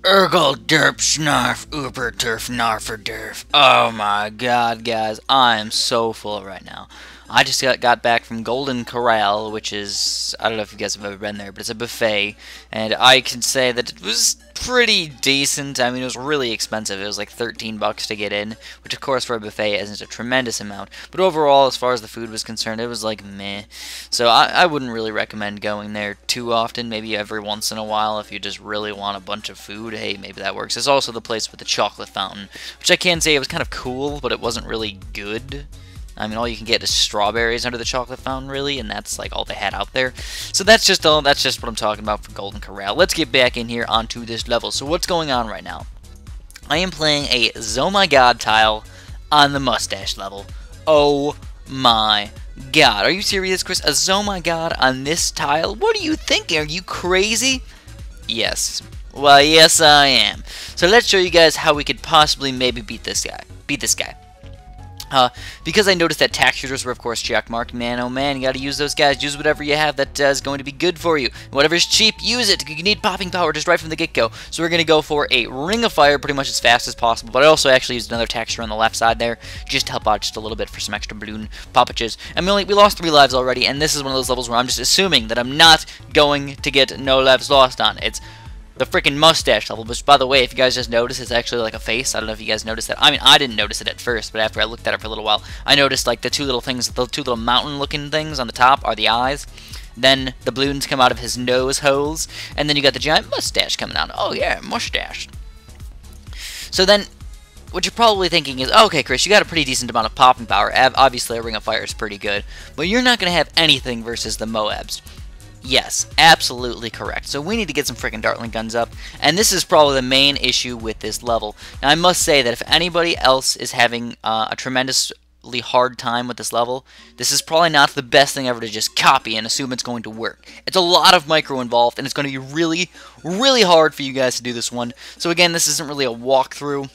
Urgle derp snarf uber turf narfer derf. Oh my god, guys, I am so full right now. I just got back from Golden Corral, which is, I don't know if you guys have ever been there, but it's a buffet, and I can say that it was pretty decent. I mean, it was really expensive. It was like 13 bucks to get in, which of course for a buffet isn't a tremendous amount, but overall, as far as the food was concerned, it was like meh. So I wouldn't really recommend going there too often, maybe every once in a while if you just really want a bunch of food. Hey, maybe that works. There's also the place with the chocolate fountain, which I can say it was kind of cool, but it wasn't really good. I mean, all you can get is strawberries under the chocolate fountain, really, and that's like all they had out there. So that's just what I'm talking about for Golden Corral. Let's get back in here onto this level. So what's going on right now? I am playing a ZOMG tile on the Mustache level. Oh my god. Are you serious, Chris? A ZOMG on this tile? What are you thinking? Are you crazy? Yes. Well, yes, I am. So let's show you guys how we could possibly maybe beat this guy. Because I noticed that tack shooters were, of course, checkmarked. Man, oh man, you gotta use those guys. Use whatever you have that is going to be good for you. Whatever's cheap, use it. You need popping power just right from the get-go. So we're gonna go for a ring of fire pretty much as fast as possible. But I also actually used another tack shooter on the left side there, just to help out just a little bit for some extra balloon poppages. And we lost 3 lives already, and this is one of those levels where I'm just assuming that I'm not going to get no lives lost on. It's the freaking Mustache level, which, by the way, if you guys just noticed, it's actually like a face. I don't know if you guys noticed that. I mean, I didn't notice it at first, but after I looked at it for a little while, I noticed, like, the two little mountain-looking things on the top are the eyes. Then the balloons come out of his nose holes, and then you got the giant mustache coming out. Oh, yeah, mustache. So then, what you're probably thinking is, okay, Chris, you got a pretty decent amount of popping power. Obviously, a ring of fire is pretty good, but you're not going to have anything versus the Moabs. Yes, absolutely correct. So we need to get some freaking Dartling guns up, and this is probably the main issue with this level. Now, I must say that if anybody else is having a tremendously hard time with this level, this is probably not the best thing ever to just copy and assume it's going to work. It's a lot of micro involved, and it's going to be really, really hard for you guys to do this one. So again, this isn't really a walkthrough.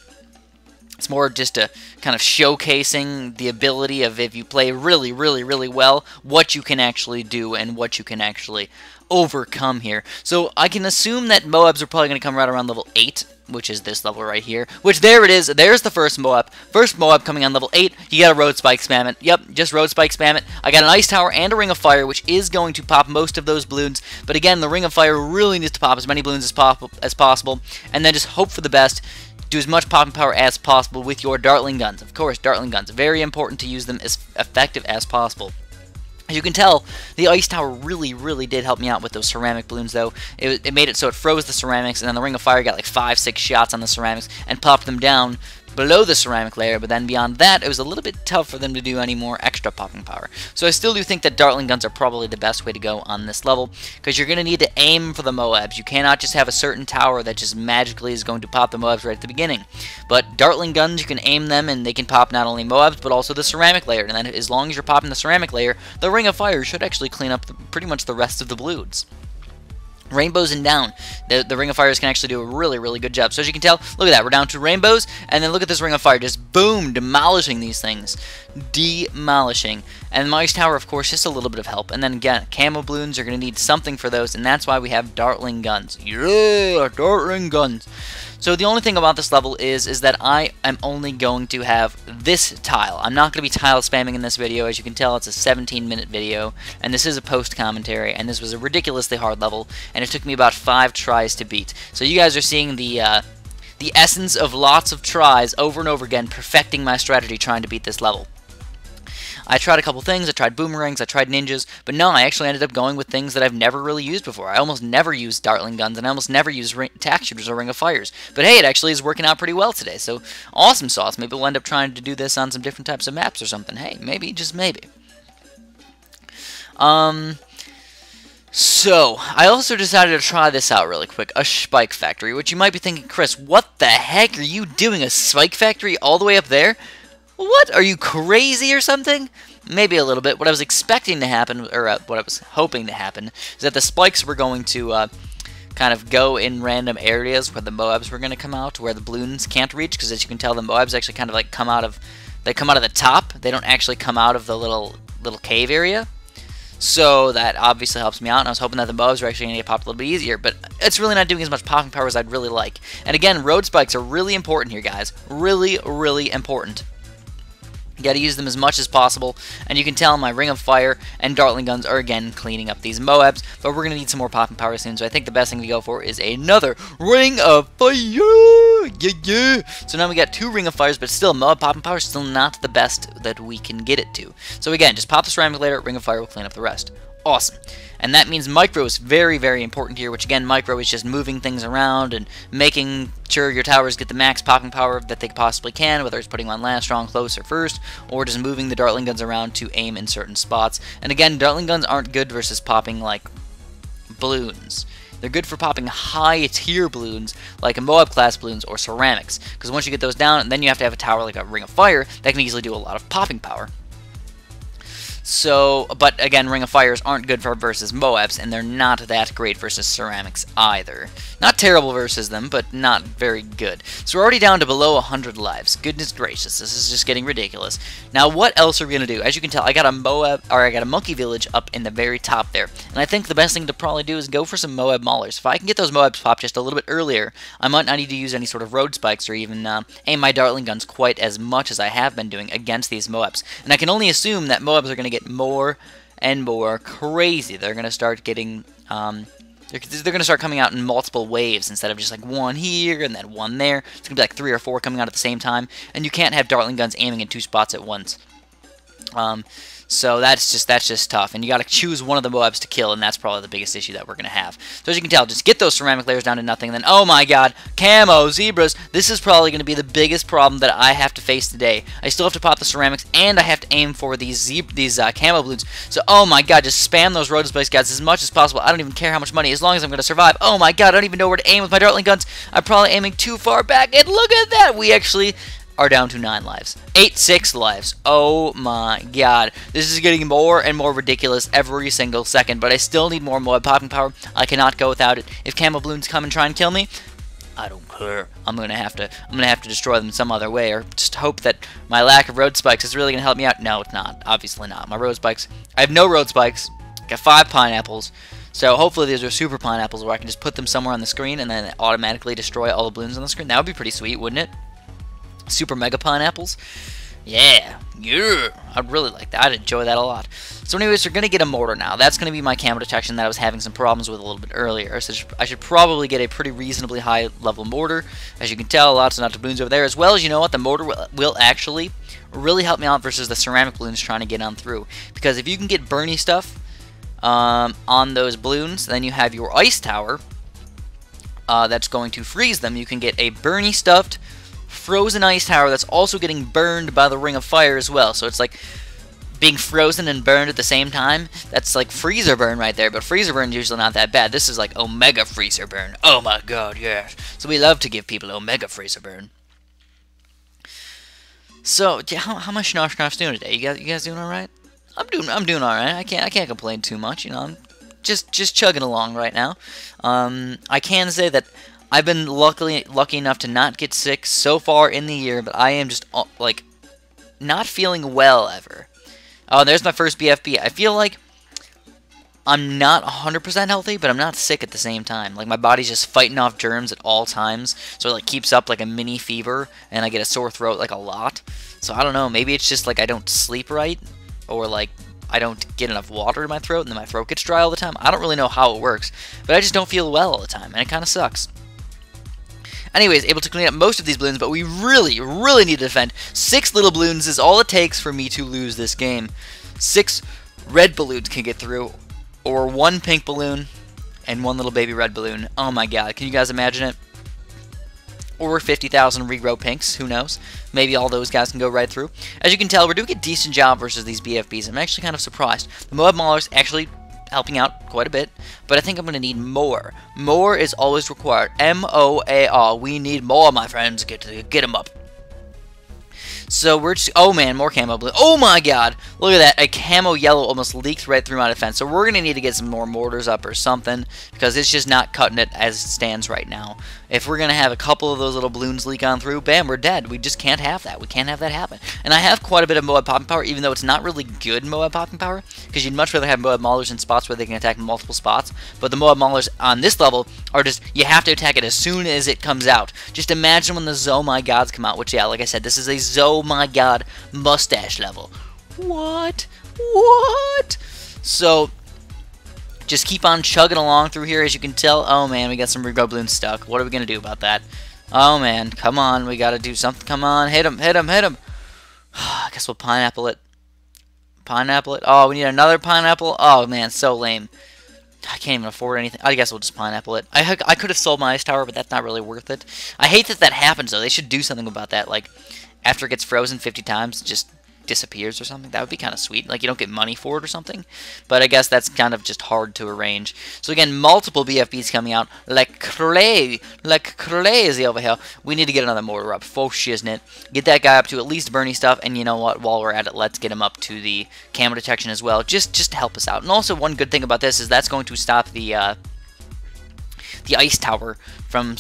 It's more just a kind of showcasing the ability of, if you play really, really, really well, what you can actually do and what you can actually overcome here. So I can assume that Moabs are probably going to come right around level 8, which is this level right here. Which, there it is. There's the first Moab. First Moab coming on level 8. You got a road spike, spam it. Yep, just road spike, spam it. I got an ice tower and a ring of fire, which is going to pop most of those balloons. But again, the ring of fire really needs to pop as many balloons as possible. And then just hope for the best. Do as much popping power as possible with your Dartling guns. Of course, Dartling guns. Very important to use them as effective as possible. As you can tell, the ice tower really, really did help me out with those ceramic balloons, though. It made it so it froze the ceramics, and then the ring of fire got like 5-6 shots on the ceramics and popped them down below the ceramic layer, but then beyond that, it was a little bit tough for them to do any more extra popping power. So I still do think that Dartling guns are probably the best way to go on this level, because you're going to need to aim for the Moabs. You cannot just have a certain tower that just magically is going to pop the Moabs right at the beginning. But Dartling guns, you can aim them, and they can pop not only Moabs, but also the ceramic layer. And then as long as you're popping the ceramic layer, the ring of fire should actually clean up pretty much the rest of the balloons. Rainbows and down. The ring of fires can actually do a really, really good job. So as you can tell, look at that. We're down to rainbows, and then look at this ring of fire. Just boom, demolishing these things. Demolishing. And the ice tower, of course, just a little bit of help. And then again, camo balloons, you're going to need something for those, and that's why we have Dartling guns. Yeah, Dartling guns. So the only thing about this level is that I am only going to have this tile. I'm not going to be tile spamming in this video. As you can tell, it's a 17-minute video, and this is a post-commentary, and this was a ridiculously hard level, and it took me about 5 tries to beat. So you guys are seeing the essence of lots of tries over and over again, perfecting my strategy trying to beat this level. I tried a couple things. I tried boomerangs, I tried ninjas, but no, I actually ended up going with things that I've never really used before. I almost never used Dartling guns, and I almost never used tack shooters or ring of fires. But hey, it actually is working out pretty well today, so awesome sauce. Maybe we'll end up trying to do this on some different types of maps or something. Hey, maybe, just maybe. So, I also decided to try this out really quick, a spike factory, which you might be thinking, Chris, what the heck are you doing, a spike factory all the way up there? What? Are you crazy or something? Maybe a little bit. What I was expecting to happen, or what I was hoping to happen, is that the spikes were going to kind of go in random areas where the Moabs were going to come out, where the balloons can't reach, because as you can tell, the Moabs actually kind of like come out of the top. They don't actually come out of the little cave area. So that obviously helps me out, and I was hoping that the Moabs were actually going to get popped a little bit easier, but it's really not doing as much popping power as I'd really like. And again, road spikes are really important here, guys. Really, really important. You got to use them as much as possible, and you can tell my Ring of Fire and Dartling Guns are again cleaning up these Moabs, but we're going to need some more popping power soon, so I think the best thing to go for is another Ring of Fire! Yeah! So now we got 2 Ring of Fires, but still, Moab popping power is still not the best that we can get it to. So again, just pop the Ceramic later, Ring of Fire will clean up the rest. Awesome. And that means micro is very, very important here, which again, micro is just moving things around and making sure your towers get the max popping power that they possibly can, whether it's putting them on last, strong, close, or first, or just moving the Dartling Guns around to aim in certain spots. And again, Dartling Guns aren't good versus popping like balloons. They're good for popping high-tier balloons, like a Moab-class balloons or ceramics, because once you get those down, then you have to have a tower like a Ring of Fire that can easily do a lot of popping power. So, but again, Ring of Fires aren't good for versus Moabs, and they're not that great versus ceramics either. Not terrible versus them, but not very good. So we're already down to below 100 lives. Goodness gracious, this is just getting ridiculous. Now, what else are we gonna do? As you can tell, I got a monkey village up in the very top there, and I think the best thing to probably do is go for some Moab maulers. If I can get those Moabs popped just a little bit earlier, I might not need to use any sort of road spikes or even aim my Dartling Guns quite as much as I have been doing against these Moabs. And I can only assume that Moabs are gonna get more and more crazy. They're going to start getting, they're going to start coming out in multiple waves instead of just like one here and then one there. It's going to be like 3 or 4 coming out at the same time, and you can't have Dartling Guns aiming in 2 spots at once. So that's just tough, and you got to choose one of the Moabs to kill, and that's probably the biggest issue that we're going to have. So as you can tell, just get those ceramic layers down to nothing, and then, oh my god, camo, zebras, this is probably going to be the biggest problem that I have to face today. I still have to pop the ceramics, and I have to aim for these camo balloons. So, oh my god, just spam those road spikes, guys, as much as possible. I don't even care how much money, as long as I'm going to survive. Oh my god, I don't even know where to aim with my Dartling Guns. I'm probably aiming too far back, and look at that, we actually are down to 9 lives. 6 lives. Oh my god. This is getting more and more ridiculous every single second, but I still need more Moab popping power. I cannot go without it. If camo balloons come and try and kill me, I don't care. I'm gonna have to destroy them some other way, or just hope that my lack of road spikes is really gonna help me out. No, it's not. Obviously not. My road spikes. I have no road spikes. Got 5 pineapples. So hopefully these are super pineapples where I can just put them somewhere on the screen and then automatically destroy all the balloons on the screen. That would be pretty sweet, wouldn't it? Super mega pineapples. Yeah, I'd really like that. I'd enjoy that a lot. So anyways, we're going to get a mortar now. That's going to be my camo detection that I was having some problems with a little bit earlier. So I should probably get a pretty reasonably high level mortar. As you can tell, lots of not balloons over there. As well as, you know what, the mortar will actually really help me out versus the ceramic balloons trying to get on through. Because if you can get Bernie stuff on those balloons, then you have your ice tower that's going to freeze them. You can get a Bernie stuffed frozen ice tower that's also getting burned by the Ring of Fire as well. So it's like being frozen and burned at the same time. That's like freezer burn right there, but freezer burn is usually not that bad. This is like omega freezer burn. Oh my god, yes. So we love to give people omega freezer burn. So how much Schnosh doing today? You guys doing all right? I'm doing all right. I can't complain too much. You know, I'm just chugging along right now. I can say that I've been lucky enough to not get sick so far in the year, but I am just, like, not feeling well ever. Oh, there's my first BFB. I feel like I'm not 100% healthy, but I'm not sick at the same time. Like, my body's just fighting off germs at all times, so it, like, keeps up, like, a mini fever, and I get a sore throat, like, a lot. So, I don't know, maybe it's just, like, I don't sleep right, or, like, I don't get enough water in my throat, and then my throat gets dry all the time. I don't really know how it works, but I just don't feel well all the time, and it kind of sucks. Anyways, able to clean up most of these balloons, but we really, really need to defend. 6 little balloons is all it takes for me to lose this game. 6 red balloons can get through, or 1 pink balloon and 1 little baby red balloon. Oh my god, can you guys imagine it? Or 50,000 regrow pinks, who knows? Maybe all those guys can go right through. As you can tell, we're doing a decent job versus these BFBs. I'm actually kind of surprised. The Moab Maulers actually helping out quite a bit, but I think I'm going to need more. More is always required. M-O-A-R. We need more, my friends. Get them up. So we're just, oh man, more camo blue. Oh my god, look at that, a camo yellow almost leaked right through my defense. So we're gonna need to get some more mortars up or something, because it's just not cutting it as it stands right now. If we're gonna have a couple of those little balloons leak on through, bam, we're dead. We just can't have that. We can't have that happen. And I have quite a bit of Moab popping power, even though it's not really good Moab popping power, because you'd much rather have Moab maulers in spots where they can attack multiple spots. But the Moab maulers on this level are just, you have to attack it as soon as it comes out. Just imagine when the ZOMG gods come out, which, yeah, like I said, this is a ZOMG god mustache level. What? What? So just keep on chugging along through here. As you can tell, oh man, we got some Rigo balloons stuck. What are we gonna do about that? Oh man, come on, we gotta do something. Come on, hit him, hit him, hit him. I guess we'll pineapple it. Pineapple it. Oh, we need another pineapple. Oh man, so lame. I can't even afford anything. I guess we'll just pineapple it. I could have sold my ice tower, but that's not really worth it. I hate that that happens, though. They should do something about that. Like, after it gets frozen 50 times, just disappears or something. That would be kind of sweet. Like, you don't get money for it or something. But I guess that's kind of just hard to arrange. So again, multiple BFBs coming out. Like crazy over here. We need to get another mortar up. For shiznit. Get that guy up to at least Bernie stuff. And you know what? While we're at it, let's get him up to the camo detection as well. Just to help us out. And also, one good thing about this is that's going to stop the ice tower from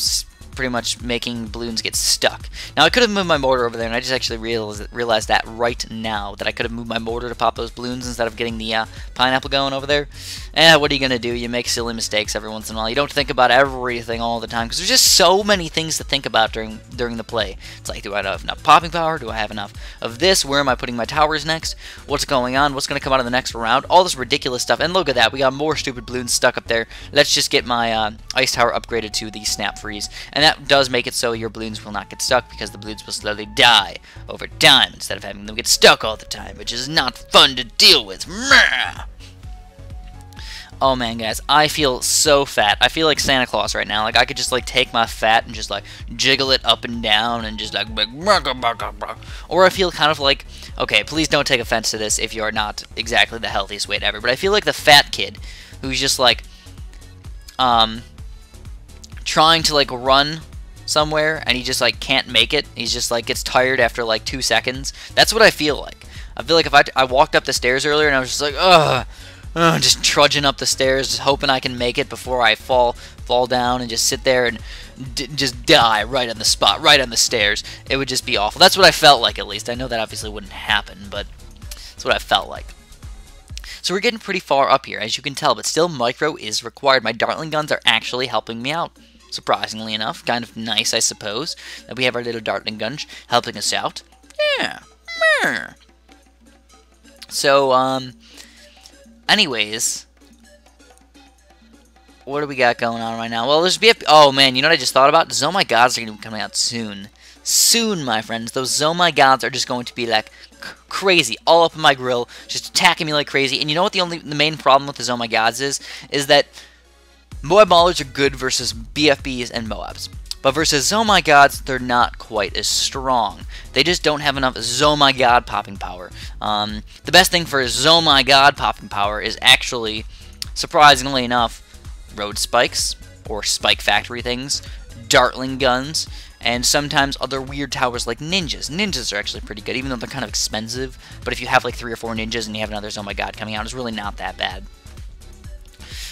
pretty much making balloons get stuck. Now, I could have moved my mortar over there, and I just actually realized that right now, that I could have moved my mortar to pop those balloons instead of getting the pineapple going over there. What are you going to do? You make silly mistakes every once in a while. You don't think about everything all the time, because there's just so many things to think about during the play. It's like, do I have enough popping power? Do I have enough of this? Where am I putting my towers next? What's going on? What's going to come out in the next round? All this ridiculous stuff. And look at that. We got more stupid balloons stuck up there. Let's just get my ice tower upgraded to the snap freeze. And that does make it so your balloons will not get stuck, because the balloons will slowly die over time instead of having them get stuck all the time, which is not fun to deal with. Oh man, guys, I feel so fat. I feel like Santa Claus right now. Like, I could just, like, take my fat and just, like, jiggle it up and down and just, like, or I feel kind of like, okay, please don't take offense to this if you're not exactly the healthiest weight ever, but I feel like the fat kid who's just, like, trying to, like, run somewhere and he just, like, can't make it. He's just, like, gets tired after, like, 2 seconds. That's what I feel like. I feel like if I walked up the stairs earlier and I was just like, ugh, just trudging up the stairs, just hoping I can make it before I fall down and just sit there and just die right on the spot, right on the stairs. It would just be awful. That's what I felt like, at least. I know that obviously wouldn't happen, but that's what I felt like. So we're getting pretty far up here, as you can tell, but still micro is required. My Dartling guns are actually helping me out, surprisingly enough. Kind of nice, I suppose, that we have our little Dartling guns helping us out. Yeah. So, anyways, what do we got going on right now? Well, there's oh man, you know what I just thought about? ZOMG gods are going to be coming out soon. Soon, my friends. Those ZOMG gods are just going to be like crazy, all up in my grill, just attacking me like crazy. And you know what the main problem with the ZOMG gods is that Moab Maulers are good versus BFBs and Moabs. But versus ZOMG gods, they're not quite as strong. They just don't have enough ZOMG god popping power. The best thing for ZOMG god popping power is actually, surprisingly enough, road spikes, or spike factory things, Dartling guns, and sometimes other weird towers like ninjas. Ninjas are actually pretty good, even though they're kind of expensive. But if you have like 3 or 4 ninjas and you have another ZOMG god coming out, it's really not that bad.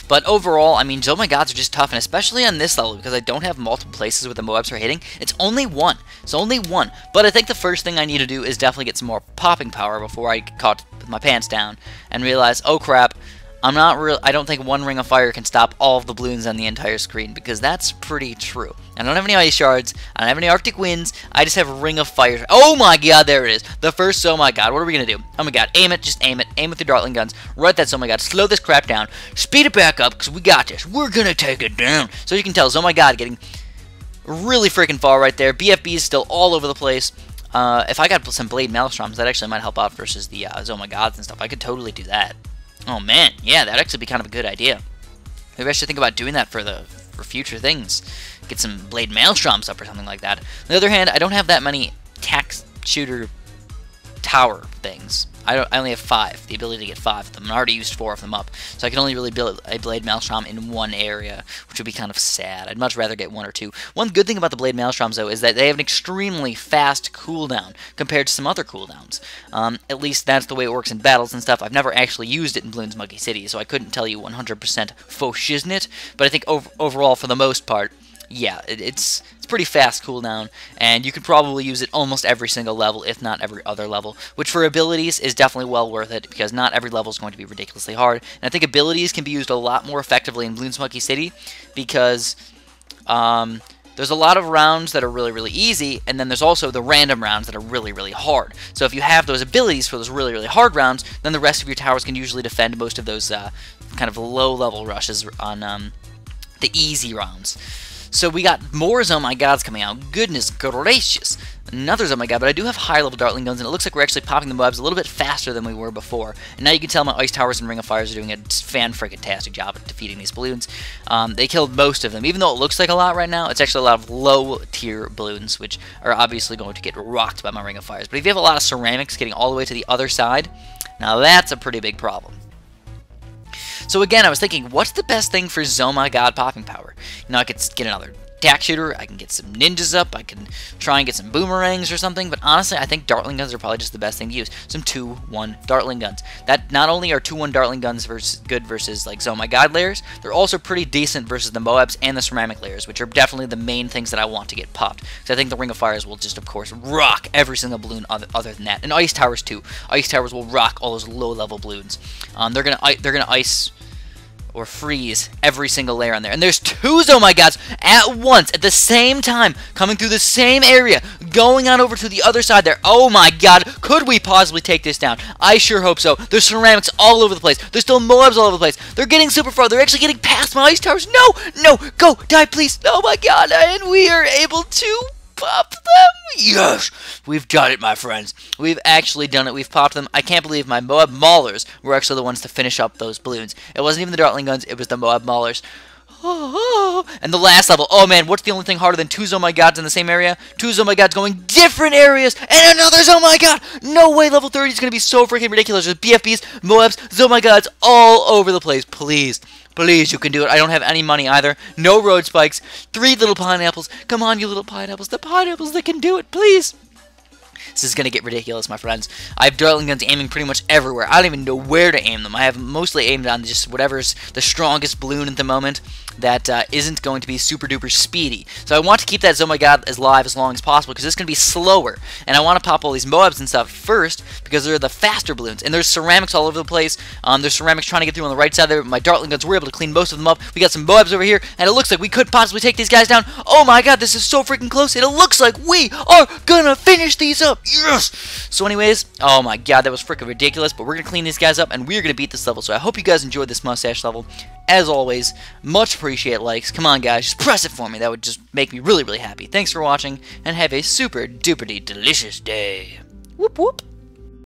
But overall, I mean, ZOMG gods are just tough, and especially on this level, because I don't have multiple places where the Moabs are hitting. It's only one. It's only one. But I think the first thing I need to do is definitely get some more popping power before I get caught with my pants down and realize, oh crap, I don't think one ring of fire can stop all of the balloons on the entire screen, because that's pretty true. I don't have any ice shards, I don't have any arctic winds, I just have a ring of fire. Oh my god, there it is. The first ZOMG god. What are we gonna do? Oh my god, aim it, just aim it. Aim with the Dartling guns. Right, that ZOMG god. Slow this crap down. Speed it back up, because we got this. We're gonna take it down. So you can tell, ZOMG god getting really freaking far right there. BFB is still all over the place. If I got some Blade Maelstroms, that actually might help out versus the ZOMG gods and stuff. I could totally do that. Oh man, yeah, that'd actually be kind of a good idea. Maybe I should think about doing that for future things. Get some Blade Maelstroms up or something like that. On the other hand, I don't have that many tax shooter tower things. I only have 5, the ability to get 5 of them. I already used 4 of them up, so I can only really build a Blade Maelstrom in one area, which would be kind of sad. I'd much rather get 1 or 2. One good thing about the Blade Maelstroms, though, is that they have an extremely fast cooldown compared to some other cooldowns. At least that's the way it works in battles and stuff. I've never actually used it in Bloons Monkey City, so I couldn't tell you 100% faux shiznit, but I think overall, for the most part, yeah, it's pretty fast cooldown, and you could probably use it almost every single level, if not every other level, which for abilities is definitely well worth it, because not every level is going to be ridiculously hard, and I think abilities can be used a lot more effectively in Bloons Monkey City, because there's a lot of rounds that are really, really easy, and then there's also the random rounds that are really, really hard. So if you have those abilities for those really, really hard rounds, then the rest of your towers can usually defend most of those kind of low-level rushes on the easy rounds. So we got more ZOMG Gods coming out. Goodness gracious. Another ZOMG God, but I do have high-level Dartling Guns, and it looks like we're actually popping the mobs a little bit faster than we were before. And now you can tell my Ice Towers and Ring of Fires are doing a fan-friggin-tastic job at defeating these balloons. They killed most of them. Even though it looks like a lot right now, it's actually a lot of low-tier balloons, which are obviously going to get rocked by my Ring of Fires. But if you have a lot of ceramics getting all the way to the other side, now that's a pretty big problem. So again, I was thinking, what's the best thing for ZOMG God popping power? You know, I could get another attack shooter, I can get some ninjas up, I can try and get some boomerangs or something, but honestly, I think Dartling Guns are probably just the best thing to use. Some 2-1 Dartling Guns. That not only are 2-1 Dartling Guns good versus like ZOMG God layers, they're also pretty decent versus the Moabs and the ceramic layers, which are definitely the main things that I want to get popped. Because I think the Ring of Fires will just, of course, rock every single balloon other than that. And Ice Towers too. Ice Towers will rock all those low-level balloons. They're gonna ice or freeze every single layer on there. And there's 2 ZOMG Gods at once, at the same time, coming through the same area, going on over to the other side there. Oh my god, could we possibly take this down? I sure hope so. There's ceramics all over the place. There's still Moabs all over the place. They're getting super far. They're actually getting past my Ice Towers. No, no, go, die please. Oh my god, and we are able to pop them. Yes, we've done it, my friends. We've actually done it. We've popped them. I can't believe my Moab Maulers were actually the ones to finish up those balloons. It wasn't even the Dartling Guns. It was the Moab Maulers. Oh, and the last level. Oh man, what's the only thing harder than 2 ZOMG Gods in the same area? 2 ZOMG Gods going different areas, and another ZOMG God. No way, level 30 is going to be so freaking ridiculous. There's BFBs, Moabs, ZOMG Gods all over the place. Please. Please, you can do it. I don't have any money either. No road spikes. 3 little pineapples. Come on, you little pineapples. The pineapples that can do it, please. This is going to get ridiculous, my friends. I have Dartling Guns aiming pretty much everywhere. I don't even know where to aim them. I have mostly aimed on just whatever's the strongest balloon at the moment that isn't going to be super duper speedy. So I want to keep that ZOMG God as live as long as possible because it's going to be slower. And I want to pop all these Moabs and stuff first because they're the faster balloons. And there's ceramics all over the place. There's ceramics trying to get through on the right side there. My Dartling Guns were able to clean most of them up. We got some Moabs over here. And it looks like we could possibly take these guys down. Oh my god, this is so freaking close. And it looks like we are going to finish these up. Yes! So anyways, oh my god, that was freaking ridiculous. But we're going to clean these guys up and we're going to beat this level. So I hope you guys enjoyed this Mustache level. As always, much appreciate likes. Come on, guys, just press it for me. That would just make me really, really happy. Thanks for watching, and have a super duper delicious day. Whoop whoop.